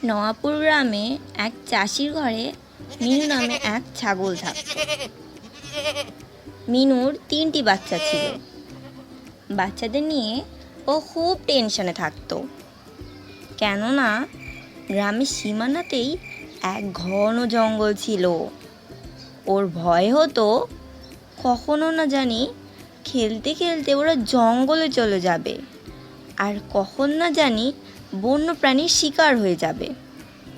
নওয়াপুর গ্রামে এক চাষির ঘরে মিনু নামে এক ছাগল থাকত। মিনুর 3টি বাচ্চা ছিল। বাচ্চাদের নিয়ে ও খুব টেনশনে থাকতো, কেননা গ্রামের সীমানাতেই এক ঘন জঙ্গল ছিল। ওর ভয় হতো কখনো না জানি খেলতে খেলতে ওরা জঙ্গলে চলে যাবে, আর কখন না জানি বন্য প্রাণীর শিকার হয়ে যাবে।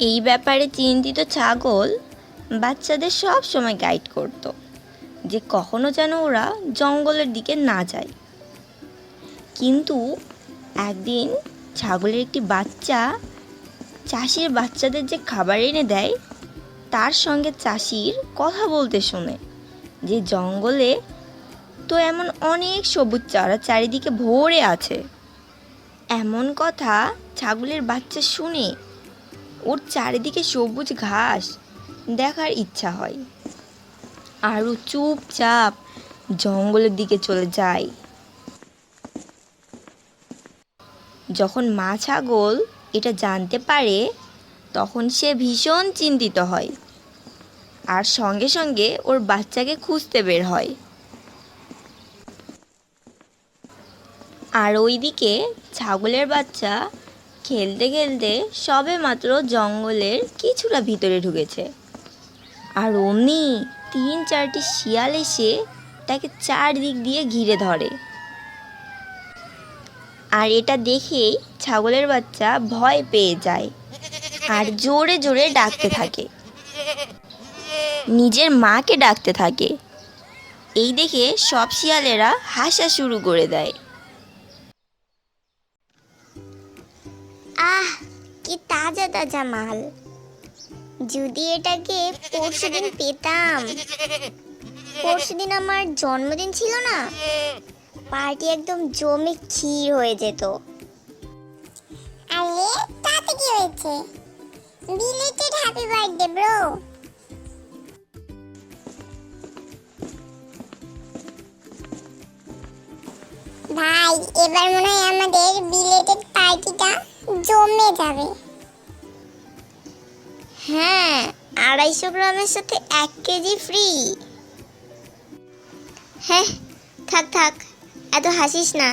এই ব্যাপারে চিন্তিত ছাগল বাচ্চাদের সব সময় গাইড করত যে কখনো যেন ওরা জঙ্গলের দিকে না যায়। কিন্তু একদিন ছাগলের একটি বাচ্চা চাষির বাচ্চাদের যে খাবার এনে দেয় তার সঙ্গে চাষির কথা বলতে শোনে যে জঙ্গলে তো এমন অনেক সবুজ চারা চারিদিকে ভরে আছে। এমন কথা ছাগলের বাচ্চা শুনে ওর চারিদিকে সবুজ ঘাস দেখার ইচ্ছা হয়, আর ও চুপচাপ জঙ্গলের দিকে চলে যায়। যখন মা ছাগল এটা জানতে পারে তখন সে ভীষণ চিন্তিত হয়, আর সঙ্গে সঙ্গে ওর বাচ্চাকে খুঁজতে বের হয়। আর ওইদিকে ছাগলের বাচ্চা খেলতে খেলতে সবে মাত্র জঙ্গলের কিছুটা ভিতরে ঢুকেছে, আর অমনি 3-4টি শিয়াল এসে তাকে চারদিক দিয়ে ঘিরে ধরে। আর এটা দেখেই ছাগলের বাচ্চা ভয় পেয়ে যায় আর জোরে জোরে ডাকতে থাকে, নিজের মাকে ডাকতে থাকে। এই দেখে সব শিয়ালেরা হাসা শুরু করে দেয়। আহ, কি তাজা তাজা মাল! যদি এটাকে পরশুদিন পেতাম। পরশুদিন আমার জন্মদিন ছিল না, পার্টি একদম জমে ক্ষীর হয়ে যেত। আরে তাতে কি হয়েছে? Belated happy birthday bro. ভাই, এবার মনে হয় আমাদের বিলেটেড পার্টিটা জমে যাবে। হ্যাঁ, 250 গ্রামের সাথে 1 কেজি ফ্রি। হ্যাঁ, থাক থাক, এত হাসিস না,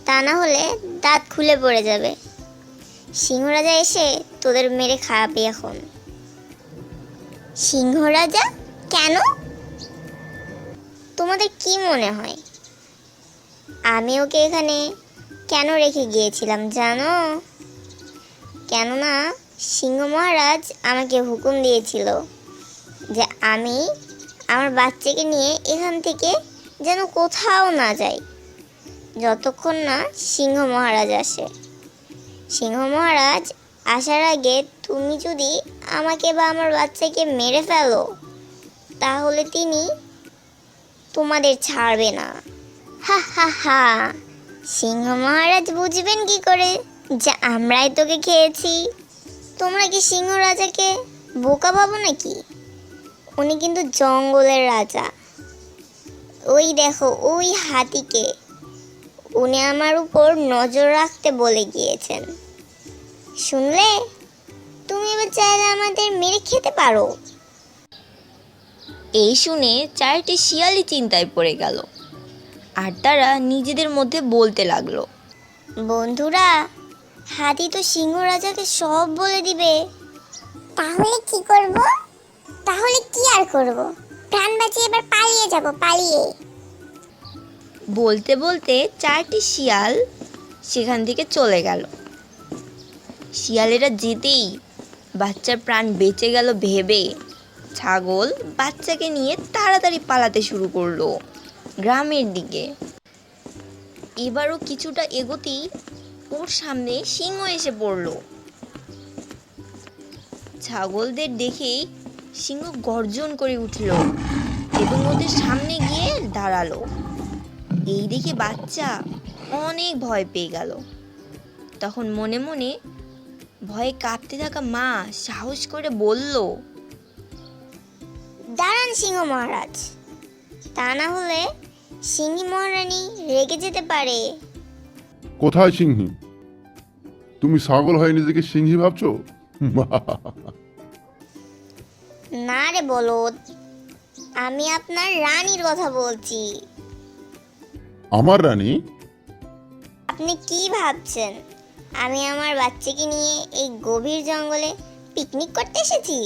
তা না হলে দাঁত খুলে পড়ে যাবে। সিংহরাজা এসে তোদের মেরে খাওয়াবে এখন। সিংহরাজা? কেন? তোমাদের কি মনে হয় আমি ওকে এখানে কেন রেখে গিয়েছিলাম জানো? কেননা সিংহ মহারাজ আমাকে হুকুম দিয়েছিল যে আমি আমার বাচ্চাকে নিয়ে এখান থেকে যেন কোথাও না যাই যতক্ষণ না সিংহ মহারাজ আসে। সিংহ মহারাজ আসার আগে তুমি যদি আমাকে বা আমার বাচ্চাকে মেরে ফেলো তাহলে তিনি তোমাদের ছাড়বে না। হা হা হা! সিংহ মহারাজ বুঝবেন কি করে যে আমরাই তোকে খেয়েছি? তোমরা কি সিংহ রাজাকে বোকা ভাবো নাকি? উনি কিন্তু জঙ্গলের রাজা। ওই দেখো ওই হাতিকে, উনি আমার উপর নজর রাখতে বলে গিয়েছেন। শুনলে? তুমি এবার চাইলে আমাদের মেরে খেতে পারো। এই শুনে 4টি শিয়ালই চিন্তায় পড়ে গেল, আর তারা নিজেদের মধ্যে বলতে লাগলো, বন্ধুরা, হাতি তো সিংহ রাজাকে সব বলে দিবে। তাহলে কি করব? তাহলে কি আর করব, প্রাণ বাঁচিয়ে এবার পালিয়ে যাব, পালিয়ে। বলতে বলতে 4টি শিয়াল সেখান থেকে চলে গেল। শিয়ালেরা যেতেই বাচ্চার প্রাণ বেঁচে গেল ভেবে ছাগল বাচ্চাকে নিয়ে তাড়াতাড়ি পালাতে শুরু করলো গ্রামের দিকে। এবারও কিছুটা এগোতেই ওর সামনে সিংহ এসে পড়লো। ছাগলদের দেখেই সিংহ গর্জন করে উঠল এবং ওদের সামনে গিয়ে দাঁড়ালো। এই দেখে বাচ্চা অনেক ভয় পেয়ে গেল। তখন মনে মনে ভয়ে কাঁপতে থাকা মা সাহস করে বলল, দাঁড়ান সিংহ মহারাজ, তা না হলে সিংহী মহারানী রেগে যেতে পারে। কোথায় সিংহী? তুমি ছাগল হয়ে নিজেকে সিংহী ভাবছো? না রে বলদ, আমি আপনার রানীর কথা বলছি। আমার রানী? আপনি কি ভাবছেন আমি আমার বাচ্চাকে নিয়ে এই গভীর জঙ্গলে পিকনিক করতে এসেছি?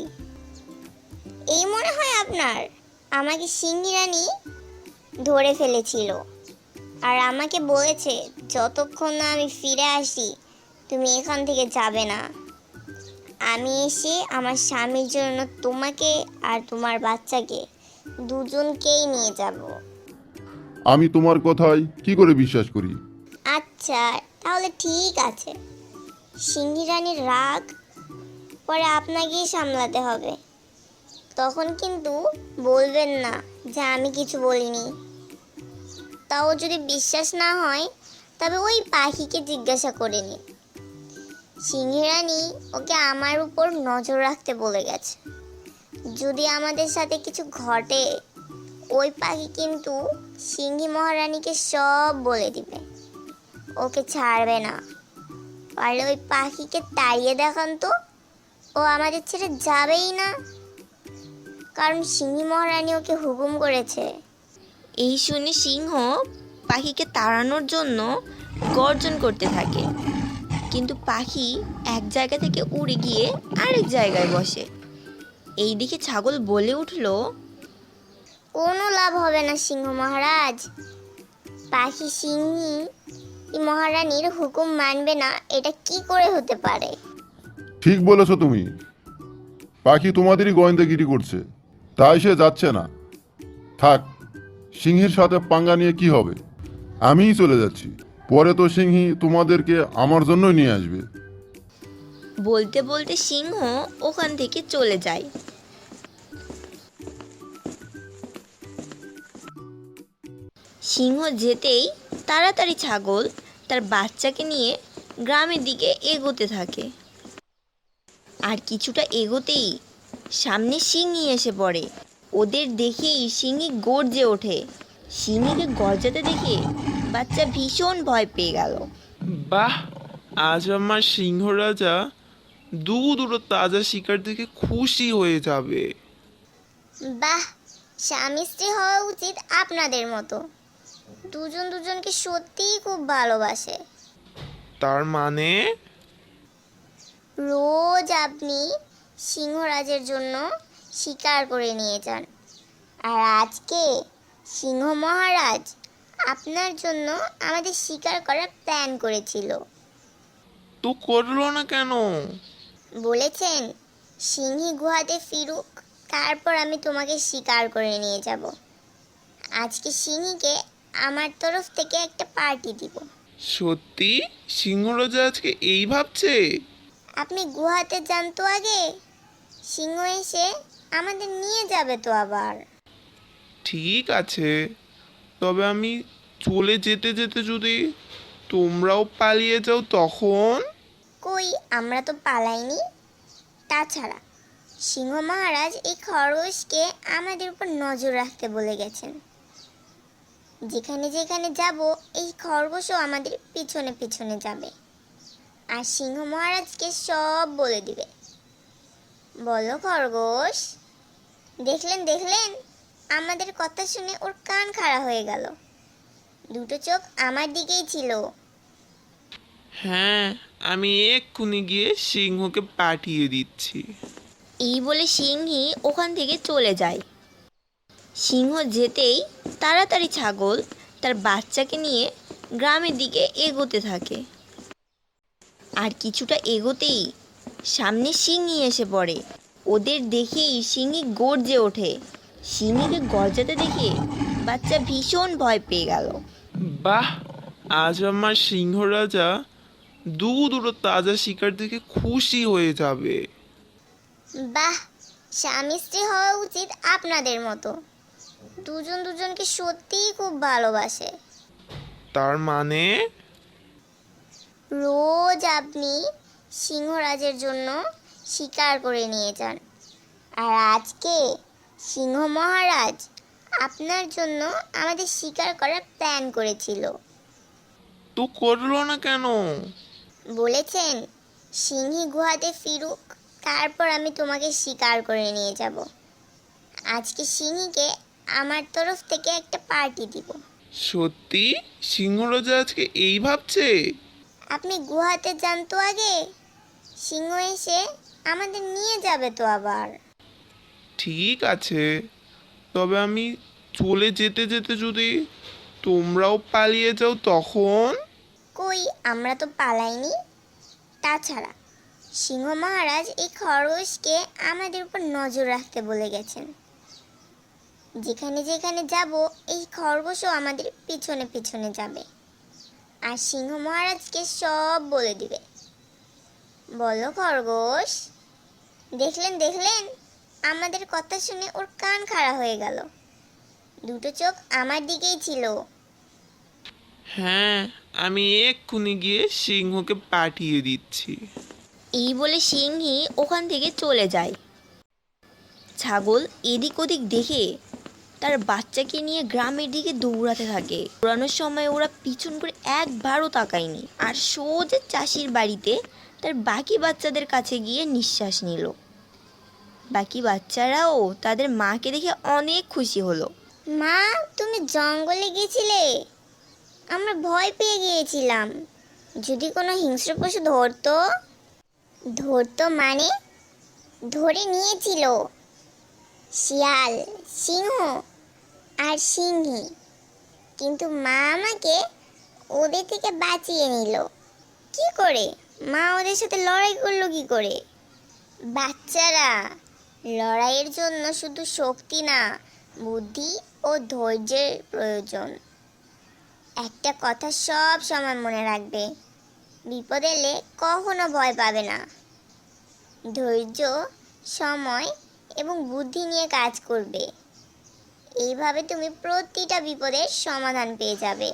এই মনে হয় আপনার? আমাকে সিংহী রানী ধরে ফেলেছিল আর আমাকে বলেছে যতক্ষণ না আমি ফিরে আসি তুমি এখান থেকে যাবে না। আমি এসে আমার স্বামীর জন্য তোমাকে আর তোমার বাচ্চাকে দুজনকেই নিয়ে যাব। আমি তোমার কথায় কি করে বিশ্বাস করি? আচ্ছা, তাহলে ঠিক আছে। সিংহী রানীর রাগ পরে আপনাকেই সামলাতে হবে। তখন কিন্তু বলবেন না যে আমি কিছু বলিনি। তাও যদি বিশ্বাস না হয় তবে ওই পাখিকে জিজ্ঞাসা করে নিন। সিংহী রানী ওকে আমার উপর নজর রাখতে বলে গেছে। যদি আমাদের সাথে কিছু ঘটে ওই পাখি কিন্তু সিংহী মহারানীকে সব বলে দিবে, ওকে ছাড়বে না। পারলে ওই পাখিকে তাড়িয়ে দেখান তো, ও আমাদের ছেড়ে যাবেই না, কারণ সিংহী মহারানী ওকে হুকুম করেছে। এই শুনে সিংহ পাখিকে তাড়ানোর জন্য গর্জন করতে থাকে, কিন্তু পাখি এক জায়গা থেকে উড়ে গিয়ে আরেক জায়গায় বসে। এইদিকে ছাগল বলে উঠল, কোনো লাভ হবে না সিংহ মহারাজ। পাখি সিংহী মহারানীর হুকুম মানবে না, এটা কি করে হতে পারে? ঠিক বলেছো তুমি। পাখি তোমাদেরই গোয়েন্দাগিরি করছে, তাই সে যাচ্ছে না। থাক, সিংহীর সাথে পাঙ্গা নিয়ে কি হবে? আমিই চলে যাচ্ছি। পরে তো সিংহী তোমাদেরকে আমার জন্যই নিয়ে আসবে। বলতে বলতে সিংহ ওখান থেকে চলে যায়। সিংহ যেতেই তাড়াতাড়ি ছাগল তার বাচ্চাকে নিয়ে গ্রামের দিকে এগোতে থাকে। আর কিছুটা এগোতেই সামনে সিংহী এসে পড়ে। ওদের দেখেই সিংহী গর্জে ওঠে। সিংহীকে গর্জাতে দেখে বাচ্চা ভীষণ ভয় পেয়ে গেল। বাহ, আজ আমার সিংহ রাজা দুটো তাজা শিকার দেখে খুশি হয়ে যাবে। বাহ, স্বামী স্ত্রী হওয়া উচিত আপনাদের মতো। দুজন দুজনকে সত্যিই খুব ভালোবাসে। তার মানে রোজ আপনি সিংহরাজের জন্য শিকার করে নিয়ে যান, আর আজকে সিংহ মহারাজ আপনার জন্য আমাদের শিকার করার প্ল্যান করেছিল। তো করলো না কেন? বলেছেন সিংহী গুহাতে ফিরুক, তারপর আমি তোমাকে শিকার করে নিয়ে যাব। আজকে সিংহীকে আমার তরফ থেকে একটা পার্টি দিব। সত্যি সিংহ রাজা আজকে এই ভাবছে? আপনি গুহাতে যান তো আগে, সিংহ এসে আমাদের নিয়ে যাবে তো আবার। ঠিক আছে, তবে আমি চলে যেতে যেতে যদি তোমরাও পালিয়ে যাও তখন? কই, আমরা তো পালাইনি। তাছাড়া সিংহ মহারাজ এই খরগোশকে আমাদের উপর নজর রাখতে বলে গেছেন। যেখানে যেখানে যাব এই খরগোশও আমাদের পিছনে পিছনে যাবে আর সিংহ মহারাজকে সব বলে দিবে। বলো খরগোশ। দেখলেন দেখলেন, আমাদের কথা শুনে ওর কান খাড়া হয়ে গেল। দুটো চোখ আমার দিকেই ছিল। হ্যাঁ, আমি এক্ষুনি গিয়ে সিংহকে পাঠিয়ে দিচ্ছি। এই বলে সিংহী ওখান থেকে চলে যায়। সিংহ যেতেই তাড়াতাড়ি ছাগল তার বাচ্চাকে নিয়ে গ্রামের দিকে এগোতে থাকে। আর কিছুটা এগোতেই সামনে সিংহী এসে পড়ে। ওদের দেখেই সিংহী গর্জে ওঠে। সিংহীকে গর্জাতে দেখে বাচ্চা ভীষণ ভয় পেয়ে গেল। বাহ, আজ আমার সিংহ রাজা দুটো তাজা শিকার দেখে খুশি হয়ে যাবে। বাহ, স্বামী স্ত্রী হওয়া উচিত আপনাদের মতো। দুজন দুজনকে সত্যিই খুব ভালোবাসে। তার মানে রোজ আপনি সিংহরাজের জন্য শিকার করে নিয়ে যান, আর আজকে সিংহ মহারাজ আপনার জন্য আমাদের শিকার করার প্ল্যান করেছিল। তো করলো না কেন? বলেছেন সিংহী গুহাতে ফিরুক, তারপর আমি তোমাকে শিকার করে নিয়ে যাব। আজকে সিংহীকে আমার তরফ থেকে একটা পার্টি দিব। সত্যি সিংহরাজা আজকে এই ভাবছে? আপনি গুহাতে যান তো আগে, সিংহ এসে আমাদের নিয়ে যাবে তো আবার। ঠিক আছে, তবে আমি চলে যেতে যেতে যদি তোমরাও পালিয়ে যাও তখন? কই, আমরা তো পালাইনি। তাছাড়া সিংহ মহারাজ এই খরগোশকে আমাদের উপর নজর রাখতে বলে গেছেন। যেখানে যেখানে যাব এই খরগোশও আমাদের পিছনে পিছনে যাবে, আর সিংহ মহারাজকে সব বলে দিবে। বলো খরগোশ, দেখলেন দেখলেন, আমাদের কথা শুনে ওর কান খাড়া হয়ে গেল, দুটো চোখ আমার দিকেই ছিল। হ্যাঁ, আমি এক্ষুনি গিয়ে সিংহকে পাঠিয়ে দিচ্ছি। এই বলে সিংহী ওখান থেকে চলে যায়। ছাগল এদিক ওদিক দেখে তার বাচ্চাকে নিয়ে গ্রামের দিকে দৌড়াতে থাকে। দৌড়ানোর সময় ওরা পিছন করে একবারও তাকায়নি, আর সোজা চাষির বাড়িতে তার বাকি বাচ্চাদের কাছে গিয়ে নিঃশ্বাস নিল। বাকি বাচ্চারাও তাদের মাকে দেখে অনেক খুশি হলো। মা, তুমি জঙ্গলে গেছিলে, আমরা ভয় পেয়ে গিয়েছিলাম। যদি কোনো হিংস্র পশু ধরতো। ধরতো মানে? ধরে নিয়েছিল শিয়াল, সিংহ আর সিংহী, কিন্তু মা আমাকে ওদের থেকে বাঁচিয়ে নিল। কি করে? মা ওদের সাথে লড়াই করলো কি করে? বাচ্চারা, লড়াইয়ের জন্য শুধু শক্তি না, বুদ্ধি ও ধৈর্যের প্রয়োজন। একটা কথা সব সময় মনে রাখবে, বিপদ এলে কখনো ভয় পাবে না। ধৈর্য, সময় এবং বুদ্ধি নিয়ে কাজ করবে। এইভাবে তুমি প্রতিটা বিপদের সমাধান পেয়ে যাবে।